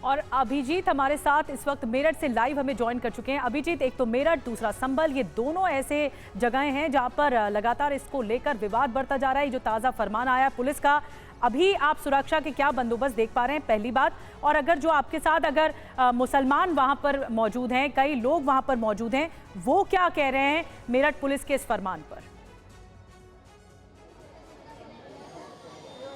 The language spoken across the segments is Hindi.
और अभिजीत हमारे साथ इस वक्त मेरठ से लाइव हमें ज्वाइन कर चुके हैं। अभिजीत, एक तो मेरठ, दूसरा संभल, ये दोनों ऐसे जगहें हैं जहां पर लगातार इसको लेकर विवाद बढ़ता जा रहा है। जो ताज़ा फरमान आया पुलिस का, अभी आप सुरक्षा के क्या बंदोबस्त देख पा रहे हैं, पहली बात। और अगर जो आपके साथ अगर मुसलमान वहां पर मौजूद हैं, कई लोग वहां पर मौजूद हैं, वो क्या कह रहे हैं मेरठ पुलिस के इस फरमान पर?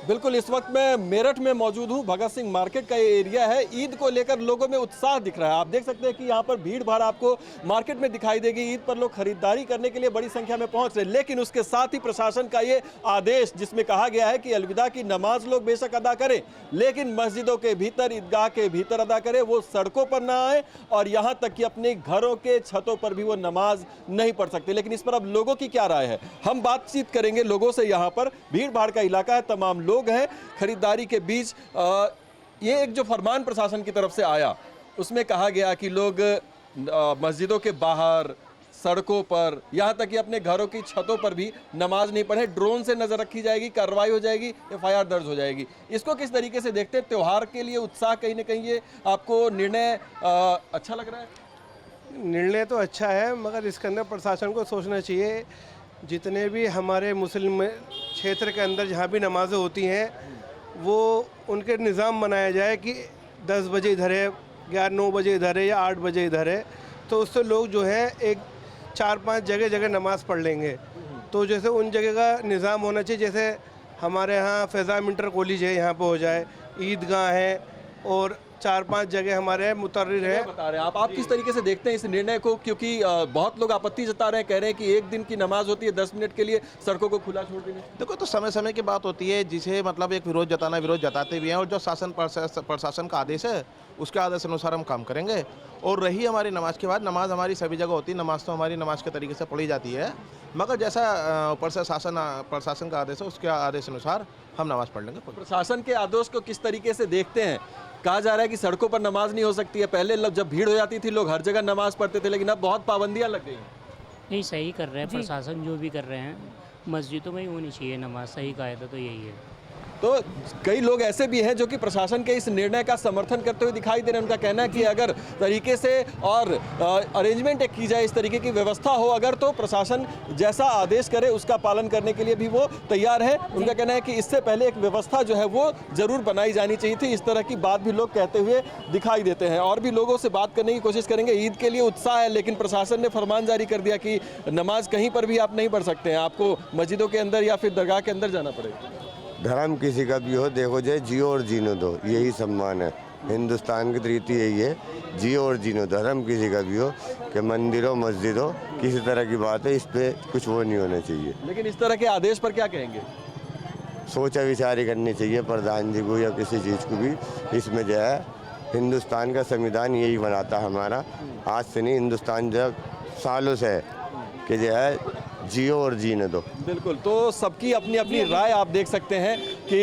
बिल्कुल, इस वक्त मैं मेरठ में मौजूद हूँ। भगत सिंह मार्केट का ये एरिया है। ईद को लेकर लोगों में उत्साह दिख रहा है। आप देख सकते हैं कि यहाँ पर भीड़ भाड़ आपको मार्केट में दिखाई देगी। ईद पर लोग खरीदारी करने के लिए बड़ी संख्या में पहुंच रहे हैं, लेकिन उसके साथ ही प्रशासन का ये आदेश जिसमें कहा गया है कि अलविदा की नमाज लोग बेशक अदा करें, लेकिन मस्जिदों के भीतर, ईदगाह के भीतर अदा करें, वो सड़कों पर ना आए और यहाँ तक कि अपने घरों के छतों पर भी वो नमाज नहीं पढ़ सकते। लेकिन इस पर अब लोगों की क्या राय है, हम बातचीत करेंगे लोगों से। यहाँ पर भीड़ भाड़ का इलाका है, तमाम लोग हैं खरीदारी के बीच। ये एक जो फरमान प्रशासन की तरफ से आया उसमें कहा गया कि लोग मस्जिदों के बाहर, सड़कों पर, यहाँ तक कि अपने घरों की छतों पर भी नमाज नहीं पढ़े। ड्रोन से नजर रखी जाएगी, कार्रवाई हो जाएगी, एफआईआर दर्ज हो जाएगी। इसको किस तरीके से देखते हैं? त्योहार के लिए उत्साह, कहीं ना कहीं ये आपको निर्णय अच्छा लग रहा है? निर्णय तो अच्छा है, मगर इसके अंदर प्रशासन को सोचना चाहिए। जितने भी हमारे मुस्लिम क्षेत्र के अंदर जहाँ भी नमाज़ें होती हैं, वो उनके निज़ाम बनाया जाए कि 10 बजे इधर है, 9 बजे इधर है या 8 बजे इधर है, तो उससे लोग जो है एक 4-5 जगह नमाज़ पढ़ लेंगे। तो जैसे उन जगह का निज़ाम होना चाहिए, जैसे हमारे यहाँ फैज़ाम इंटर कॉलेज है, यहाँ पे हो जाए, ईदगाह है और 4-5 जगह हमारे मुतर्रिर है। बता रहे हैं आप किस तरीके से देखते हैं इस निर्णय को? क्योंकि बहुत लोग आपत्ति जता रहे हैं, कह रहे हैं कि एक दिन की नमाज होती है, 10 मिनट के लिए सड़कों को खुला छोड़ देने। देखो, तो समय समय की बात होती है, जिसे मतलब एक विरोध जताना, विरोध जताते भी हैं, और जो प्रशासन का आदेश है उसके आदेश अनुसार हम काम करेंगे। और रही हमारी नमाज की बात, नमाज हमारी सभी जगह होती है, नमाज तो हमारी नमाज के तरीके से पढ़ी जाती है, मगर जैसा ऊपर से प्रशासन का आदेश है उसके आदेश अनुसार हम नमाज पढ़ लेंगे। प्रशासन के आदेश को किस तरीके से देखते हैं? कहा जा रहा है कि सड़कों पर नमाज नहीं हो सकती है। पहले जब भीड़ हो जाती थी लोग हर जगह नमाज पढ़ते थे, लेकिन अब बहुत पाबंदियां लग गई हैं। नहीं, सही कर रहे हैं प्रशासन, जो भी कर रहे हैं। मस्जिदों में ही होनी चाहिए नमाज, सही कायदा तो यही है। तो कई लोग ऐसे भी हैं जो कि प्रशासन के इस निर्णय का समर्थन करते हुए दिखाई दे रहे हैं। उनका कहना है कि अगर तरीके से और अरेंजमेंट की जाए, इस तरीके की व्यवस्था हो अगर, तो प्रशासन जैसा आदेश करे उसका पालन करने के लिए भी वो तैयार है। उनका कहना है कि इससे पहले एक व्यवस्था जो है वो जरूर बनाई जानी चाहिए थी। इस तरह की बात भी लोग कहते हुए दिखाई देते हैं। और भी लोगों से बात करने की कोशिश करेंगे। ईद के लिए उत्साह है, लेकिन प्रशासन ने फरमान जारी कर दिया कि नमाज कहीं पर भी आप नहीं पढ़ सकते हैं, आपको मस्जिदों के अंदर या फिर दरगाह के अंदर जाना पड़ेगा। धर्म किसी का भी हो, देखो जाए, जियो और जीने दो, यही सम्मान है। हिंदुस्तान की रीति यही है, जियो और जीने दो। धर्म किसी का भी हो, कि मंदिरों मस्जिदों, किसी तरह की बात है, इस पे कुछ वो नहीं होना चाहिए। लेकिन इस तरह के आदेश पर क्या कहेंगे? सोचा विचारी करनी चाहिए प्रधान जी को या किसी चीज़ को भी। इसमें जो है हिंदुस्तान का संविधान यही बनाता हमारा, आज से नहीं, हिंदुस्तान जब सालों से है कि जो है जियो और जीने दो। बिल्कुल, तो सबकी अपनी अपनी राय आप देख सकते हैं कि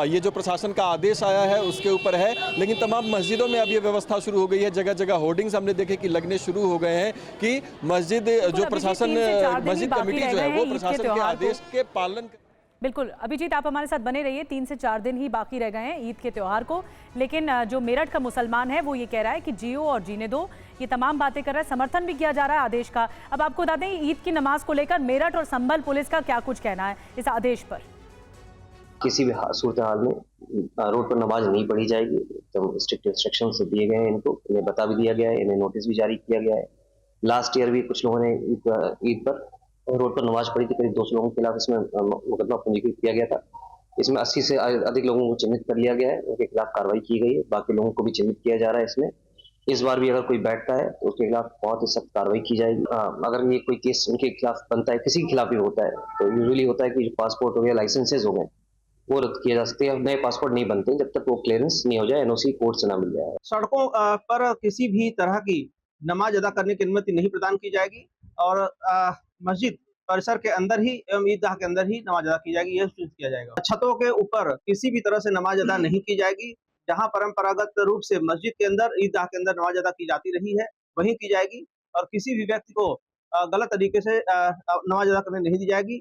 ये जो प्रशासन का आदेश आया है उसके ऊपर है। लेकिन तमाम मस्जिदों में अब ये व्यवस्था शुरू हो गई है। जगह जगह होर्डिंग्स हमने देखे कि लगने शुरू हो गए हैं कि मस्जिद जो प्रशासन, मस्जिद कमेटी जो है वो प्रशासन के आदेश के पालन। बिल्कुल अभिजीत, आप हमारे साथ बने रहिए। 3 से 4 दिन ही बाकी रह गए हैं ईद के त्यौहार को, लेकिन जो मेरठ का मुसलमान है वो ये कह रहा है कि जियो और जीने दो, ये तमाम बातें कर रहा है, समर्थन भी किया जा रहा है आदेश का। अब आपको बता दें, ईद की नमाज को लेकर मेरठ और संभल पुलिस का क्या कुछ कहना है इस आदेश पर? किसी भी सूरत हाल में रोड पर नमाज नहीं पढ़ी जाएगी। तो स्ट्रिक्ट इंस्ट्रक्शंस दिए गए हैं, इनको इन्हें बता भी दिया गया है, इन्हें नोटिस भी जारी किया गया है। लास्ट ईयर भी कुछ लोगों ने ईद पर रोड पर नमाज पढ़ी थी, करीब 200 लोगों के खिलाफ इसमें मुकदमा पंजीकृत किया गया था। इसमें 80 से अधिक लोगों को चिन्हित कर लिया गया है, उनके खिलाफ कार्रवाई की गई है। बाकी लोगों को भी चिन्हित किया जा रहा है इसमें। इस बार भी अगर कोई बैठता है तो उसके खिलाफ बहुत ही सख्त कार्रवाई की जाएगी। अगर ये कोई केस उनके खिलाफ बनता है, किसी के खिलाफ भी होता है, तो यूजुअली होता है कि जो पासपोर्ट हो गया, लाइसेंसेज हो गए, वो रद्द किए जा सकते हैं। नए पासपोर्ट नहीं बनते जब तक वो क्लियरेंस नहीं हो जाए, एनओसी कोर्ट से ना मिल जाए। सड़कों पर किसी भी तरह की नमाज अदा करने की अनुमति नहीं प्रदान की जाएगी और मस्जिद परिसर के अंदर ही एवं ईदगाह के अंदर ही नमाज अदा की जाएगी, यह सुनिश्चित किया जाएगा। छतों के ऊपर किसी भी तरह से नमाज अदा नहीं की जाएगी। जहां परंपरागत रूप से मस्जिद के अंदर, ईदगाह के अंदर नमाज अदा की जाती रही है, वहीं की जाएगी। और किसी भी व्यक्ति को गलत तरीके से नमाज अदा करने नहीं दी जाएगी।